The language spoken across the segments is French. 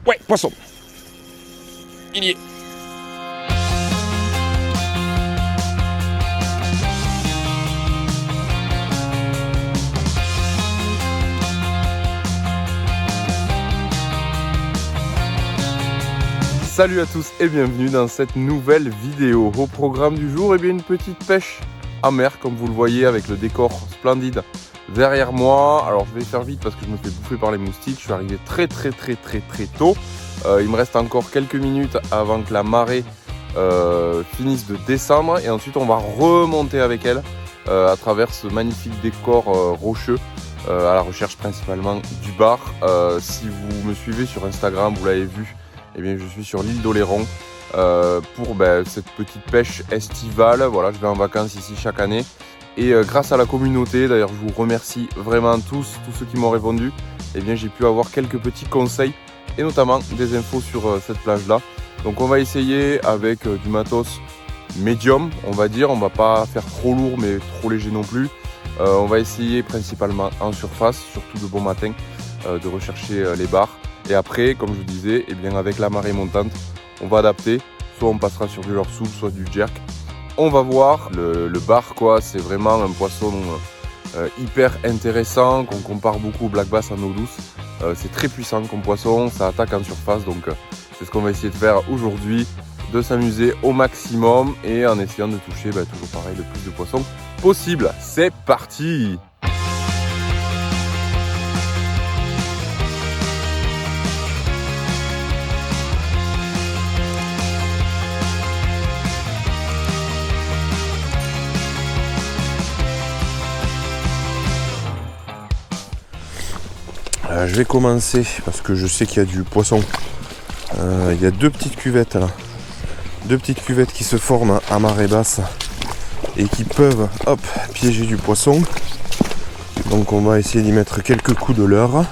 Ouais, poisson. Il y est. Salut à tous et bienvenue dans cette nouvelle vidéo. Au programme du jour, eh bien, une petite pêche à mer, comme vous le voyez, avec le décor splendide derrière moi. Alors je vais faire vite parce que je me fais bouffer par les moustiques. Je suis arrivé très tôt. Il me reste encore quelques minutes avant que la marée finisse de descendre. Et ensuite on va remonter avec elle à travers ce magnifique décor rocheux. À la recherche principalement du bar. Si vous me suivez sur Instagram, vous l'avez vu. Eh bien, je suis sur l'île d'Oléron pour cette petite pêche estivale. Voilà, je vais en vacances ici chaque année. Et grâce à la communauté, d'ailleurs je vous remercie vraiment tous ceux qui m'ont répondu, eh bien, j'ai pu avoir quelques petits conseils et notamment des infos sur cette plage-là. Donc on va essayer avec du matos médium, on va dire. On va pas faire trop lourd mais trop léger non plus. On va essayer principalement en surface, surtout de bon matin, de rechercher les bars. Et après, comme je vous disais, eh bien avec la marée montante, on va adapter. Soit on passera sur du leurre souple, soit du jerk. On va voir. Le bar, quoi, c'est vraiment un poisson hyper intéressant, qu'on compare beaucoup au black bass en eau douce. C'est très puissant comme poisson, ça attaque en surface. Donc c'est ce qu'on va essayer de faire aujourd'hui, de s'amuser au maximum et en essayant de toucher, toujours pareil, le plus de poissons possible. C'est parti! Je vais commencer parce que je sais qu'il y a du poisson. Il y a deux petites cuvettes là. Deux petites cuvettes qui se forment à marée basse et qui peuvent piéger du poisson. Donc on va essayer d'y mettre quelques coups de leurre.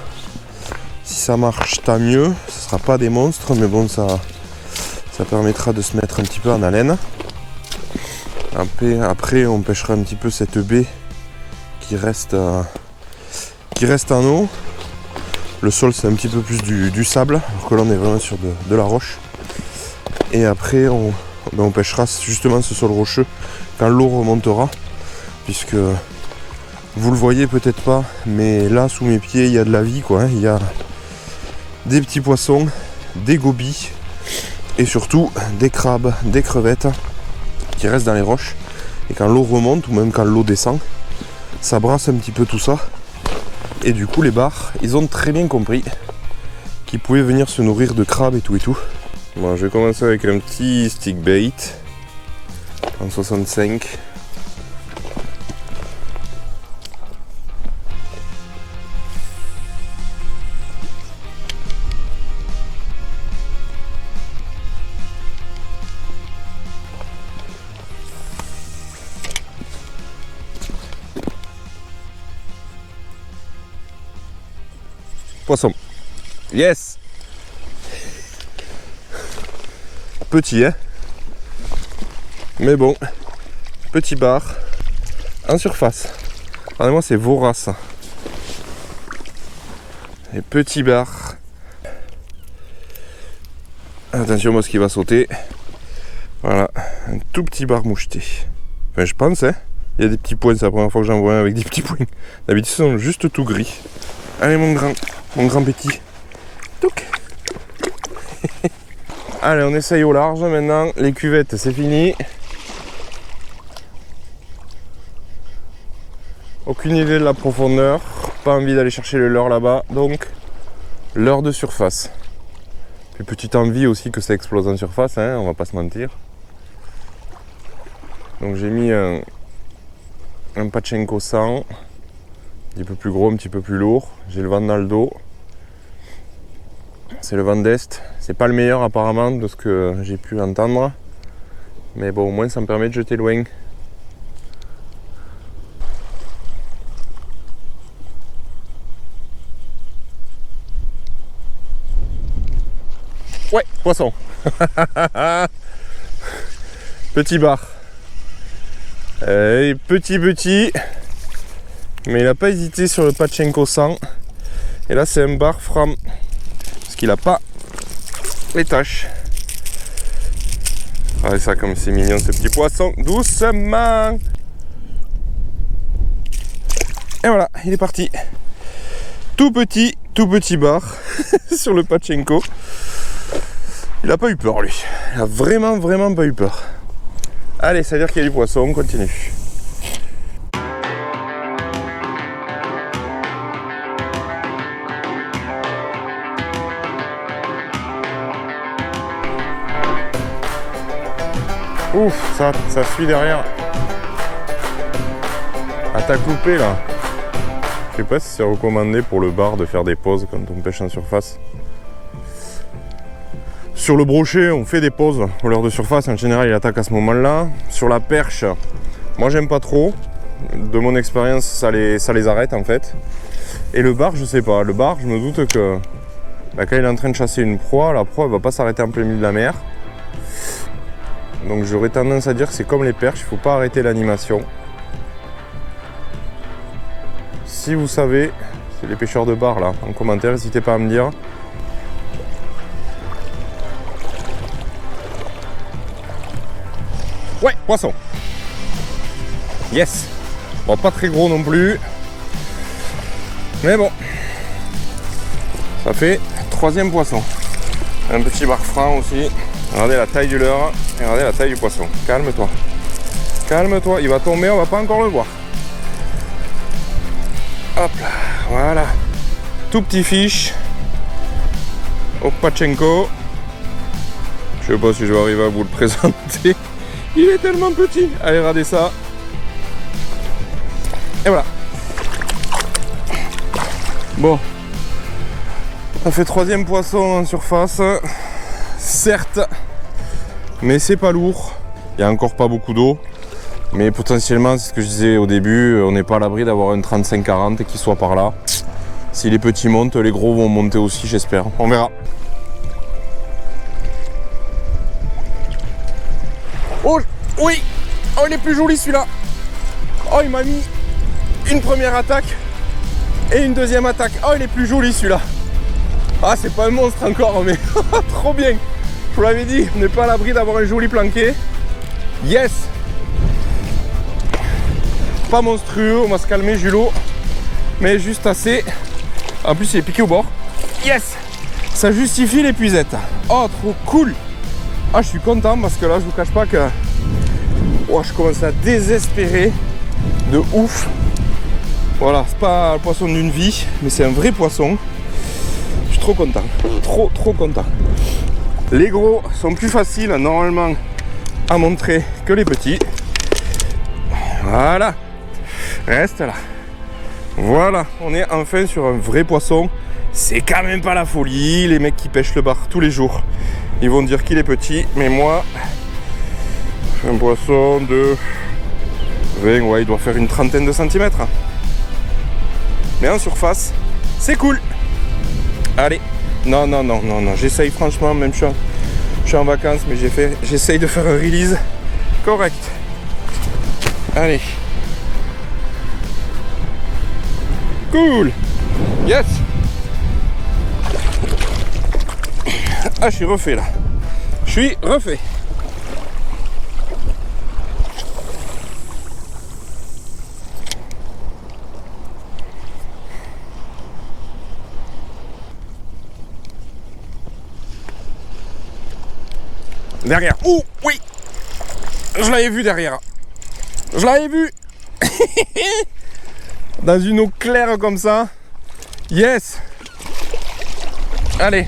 Si ça marche, tant mieux. Ce ne sera pas des monstres, mais bon, ça permettra de se mettre un petit peu en haleine. Après on pêchera un petit peu cette baie qui reste en eau. Le sol c'est un petit peu plus du sable, alors que là on est vraiment sur de la roche. Et après on pêchera justement ce sol rocheux quand l'eau remontera, puisque vous le voyez peut-être pas, mais là sous mes pieds il y a de la vie, quoi. Il y a des petits poissons, des gobies et surtout des crabes, des crevettes qui restent dans les roches. Et quand l'eau remonte ou même quand l'eau descend, ça brasse un petit peu tout ça. Et du coup les bars, ils ont très bien compris qu'ils pouvaient venir se nourrir de crabes et tout. Bon, je vais commencer avec un petit stick bait en 65. Poisson. Yes. Petit, hein. Mais bon. Petit bar. En surface. Vraiment, c'est vorace. Et petit bar. Attention, moi, ce qui va sauter. Voilà. Un tout petit bar moucheté. Enfin, je pense, hein. Il y a des petits points. C'est la première fois que j'en vois un avec des petits points. D'habitude, ils sont juste tout gris. Allez, mon grand petit. Touc. Allez, on essaye au large maintenant. Les cuvettes, c'est fini. Aucune idée de la profondeur. Pas envie d'aller chercher le leurre là-bas. Donc, leurre de surface. Puis petite envie aussi que ça explose en surface, hein, on va pas se mentir. Donc j'ai mis un Pachenko 100. Un petit peu plus gros, un petit peu plus lourd. J'ai le vent dans le dos. C'est le vent d'Est. C'est pas le meilleur apparemment de ce que j'ai pu entendre. Mais bon, au moins ça me permet de jeter loin. Ouais, poisson. Petit bar. Petit. Mais il n'a pas hésité sur le Pachenko 100. Et là c'est un bar from. Parce qu'il n'a pas les tâches. Regardez ça comme c'est mignon ce petit poisson. Doucement. Et voilà, il est parti. Tout petit bar sur le Pachenko. Il a pas eu peur lui. Il a vraiment pas eu peur. Allez, ça veut dire qu'il y a du poisson, on continue. Ouf, ça suit derrière. Attaque loupée là. Je sais pas si c'est recommandé pour le bar de faire des pauses quand on pêche en surface. Sur le brochet, on fait des pauses au leurre de surface. En général, il attaque à ce moment-là. Sur la perche, moi j'aime pas trop. De mon expérience, ça les arrête en fait. Et le bar, je sais pas. Le bar, je me doute que quand il est en train de chasser une proie, la proie elle va pas s'arrêter en plein milieu de la mer. Donc j'aurais tendance à dire que c'est comme les perches, il faut pas arrêter l'animation. Si vous savez, c'est les pêcheurs de bar là, en commentaire, n'hésitez pas à me dire. Ouais, poisson. Yes. Bon, pas très gros non plus. Mais bon. Ça fait 3e poisson. Un petit bar franc aussi. Regardez la taille du leurre et regardez la taille du poisson. Calme-toi. Calme-toi, il va tomber, on va pas encore le voir. Hop là, voilà. Tout petit fiche. Au Pachenko. Je sais pas si je vais arriver à vous le présenter. Il est tellement petit. Allez, regardez ça. Et voilà. Bon. Ça fait 3e poisson en surface. Certes. Mais c'est pas lourd. Il n'y a encore pas beaucoup d'eau. Mais potentiellement, c'est ce que je disais au début, on n'est pas à l'abri d'avoir un 35-40 qui soit par là. Si les petits montent, les gros vont monter aussi, j'espère. On verra. Oh, oui! Oh, il est plus joli celui-là! Oh, il m'a mis une première attaque et une deuxième attaque. Oh, il est plus joli celui-là! Ah, c'est pas un monstre encore, mais trop bien! Je vous l'avais dit, on n'est pas à l'abri d'avoir un joli planqué. Yes! Pas monstrueux, on va se calmer Julot, mais juste assez. En plus il est piqué au bord. Yes, ça justifie l'épuisette. Oh, trop cool. Ah, je suis content parce que là je vous cache pas que je commence à désespérer de ouf. Voilà, c'est pas le poisson d'une vie, mais c'est un vrai poisson. Je suis trop content, trop content. Les gros sont plus faciles normalement à montrer que les petits. Voilà. Reste là. Voilà, on est enfin sur un vrai poisson. C'est quand même pas la folie. Les mecs qui pêchent le bar tous les jours, ils vont dire qu'il est petit. Mais moi, un poisson de 20, ouais, il doit faire une trentaine de centimètres. Mais en surface, c'est cool. Allez, non, j'essaye franchement, même je suis en vacances, mais j'essaye de faire un release correct. Allez. Cool. Yes. Ah, je suis refait là. Je suis refait. Derrière. Oh, oui. Je l'avais vu derrière. Je l'avais vu. Dans une eau claire comme ça. Yes. Allez.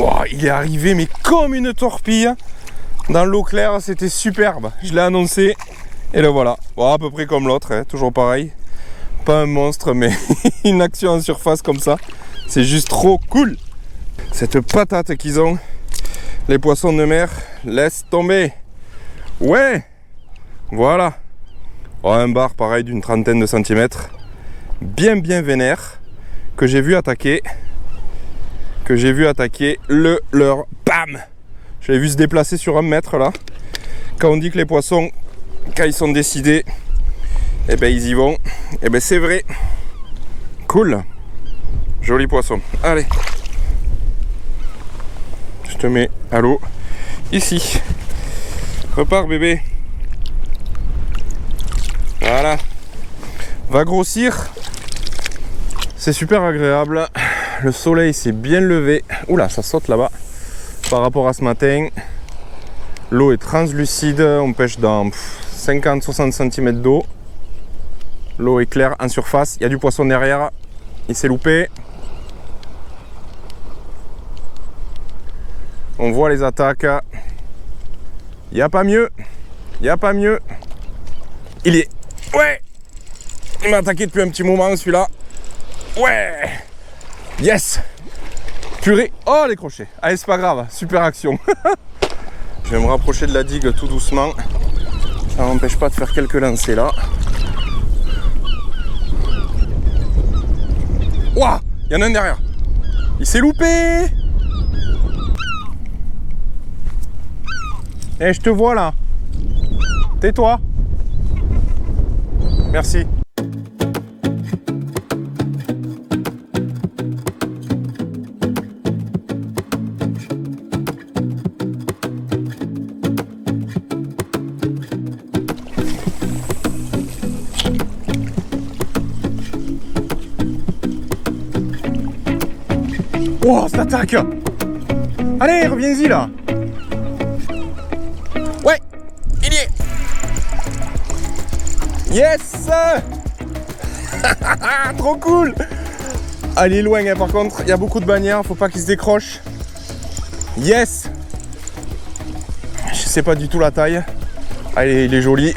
Wow, il est arrivé mais comme une torpille. Dans l'eau claire, c'était superbe. Je l'ai annoncé. Et le voilà. Bon, à peu près comme l'autre, hein, toujours pareil. Pas un monstre, mais une action en surface comme ça. C'est juste trop cool. Cette patate qu'ils ont, les poissons de mer, laisse tomber. Ouais. Voilà. Oh, un bar pareil d'une trentaine de centimètres. Bien vénère. Que j'ai vu attaquer. Le leur. Bam. Je l'ai vu se déplacer sur 1 mètre là. Quand on dit que les poissons, quand ils sont décidés, eh ben ils y vont. Eh ben c'est vrai. Cool. Joli poisson. Allez. te mets à l'eau ici. Repars bébé. Voilà. Va grossir. C'est super agréable. Le soleil s'est bien levé. Oula, ça saute là-bas. Par rapport à ce matin. L'eau est translucide. On pêche dans 50-60 cm d'eau. L'eau est claire en surface. Il y a du poisson derrière. Il s'est loupé. On voit les attaques. Il n'y a pas mieux. Il n'y a pas mieux. Il y est. Ouais. Il m'a attaqué depuis un petit moment celui-là. Ouais. Yes. Purée. Oh les crochets. Allez, c'est pas grave. Super action. Je vais me rapprocher de la digue tout doucement. Ça m'empêche pas de faire quelques lancers là. Ouah. Il y en a un derrière. Il s'est loupé. Eh, je te vois là. Tais-toi. Merci. Oh, cette attaque. Allez, reviens-y là. Ouais, il y est. Yes. Trop cool. Ah, il est loin hein, par contre, il y a beaucoup de bannières, faut pas qu'il se décroche. Yes. Je sais pas du tout la taille. Allez, il est joli.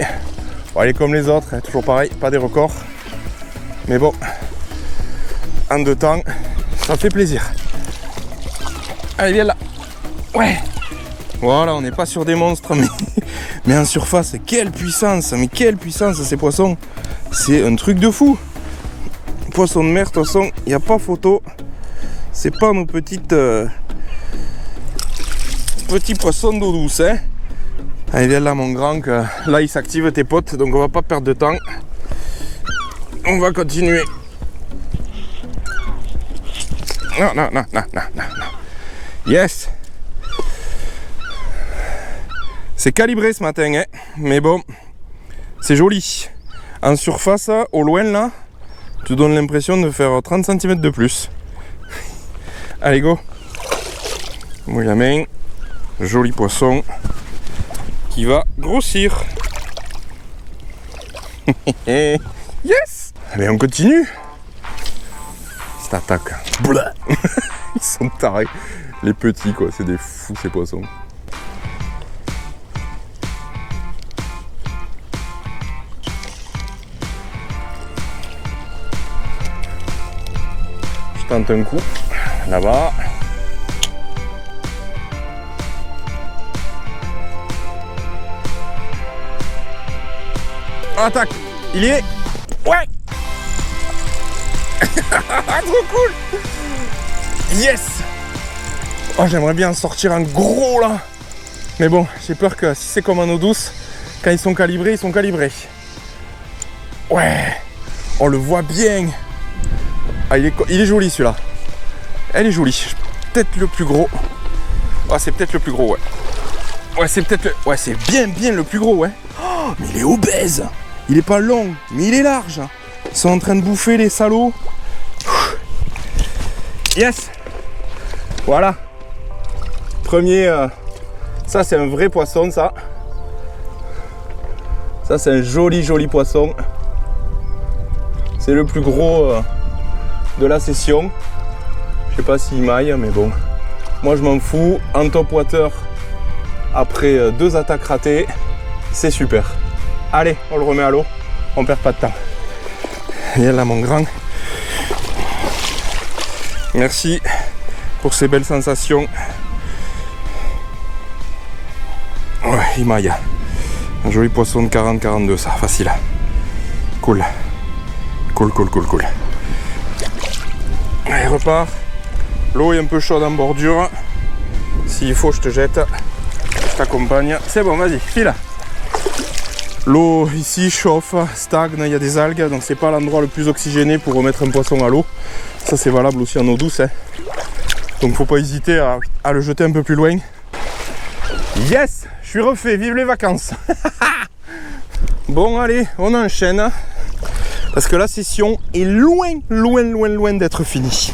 Bon, il est comme les autres, hein, toujours pareil, pas des records. Mais bon, en deux temps, ça fait plaisir. Allez, viens là. Ouais. Voilà, on n'est pas sur des monstres, mais en surface, quelle puissance. Mais quelle puissance ces poissons. C'est un truc de fou. Poissons de mer, de toute façon, il n'y a pas photo. C'est pas nos petites petits poissons d'eau douce. Hein. Allez, viens là, mon grand, que là, ils s'activent tes potes, donc on va pas perdre de temps. On va continuer. Non, non, non, non, non, non. Yes. C'est calibré ce matin, hein. Mais bon, c'est joli. En surface, au loin là, tu donnes l'impression de faire 30 cm de plus. Allez, go. Mouille la main. Joli poisson qui va grossir. Yes. Allez, on continue. Cette attaque. Ils sont tarés. Les petits, quoi. C'est des fous, ces poissons. Je tente un coup. Là-bas. Attaque. Il y est. Ouais. Trop cool. Yes. Oh, j'aimerais bien sortir un gros là. Mais bon, j'ai peur que si c'est comme en eau douce, quand ils sont calibrés, ils sont calibrés. Ouais. On le voit bien. Ah, il est joli celui-là. Elle est jolie. Peut-être le plus gros. Ah, c'est peut-être le plus gros, ouais. Ouais, c'est peut-être le... Ouais, c'est bien le plus gros, ouais. Oh, mais il est obèse. Il est pas long, mais il est large. Ils sont en train de bouffer les salauds. Yes. Voilà. Premier... Ça, c'est un vrai poisson, ça. Ça, c'est un joli poisson. C'est le plus gros de la session. Je sais pas s'il maille, mais bon. Moi, je m'en fous. En top water, après 2 attaques ratées, c'est super. Allez, on le remet à l'eau. On perd pas de temps. Viens là, mon grand. Merci pour ces belles sensations. Ouais, il maille. Un joli poisson de 40-42, ça, facile. Cool. Cool. Allez, repars. L'eau est un peu chaude en bordure. S'il faut, je te jette. Je t'accompagne. C'est bon, vas-y, file. L'eau ici chauffe, stagne, il y a des algues, donc c'est pas l'endroit le plus oxygéné pour remettre un poisson à l'eau. Ça, c'est valable aussi en eau douce. Hein. Donc faut pas hésiter à le jeter un peu plus loin. Yes, je suis refait, vive les vacances. Bon allez, on enchaîne. Parce que la session est loin d'être finie.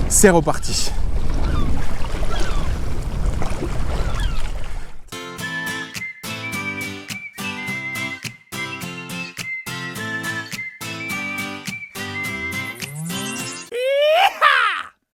C'est reparti.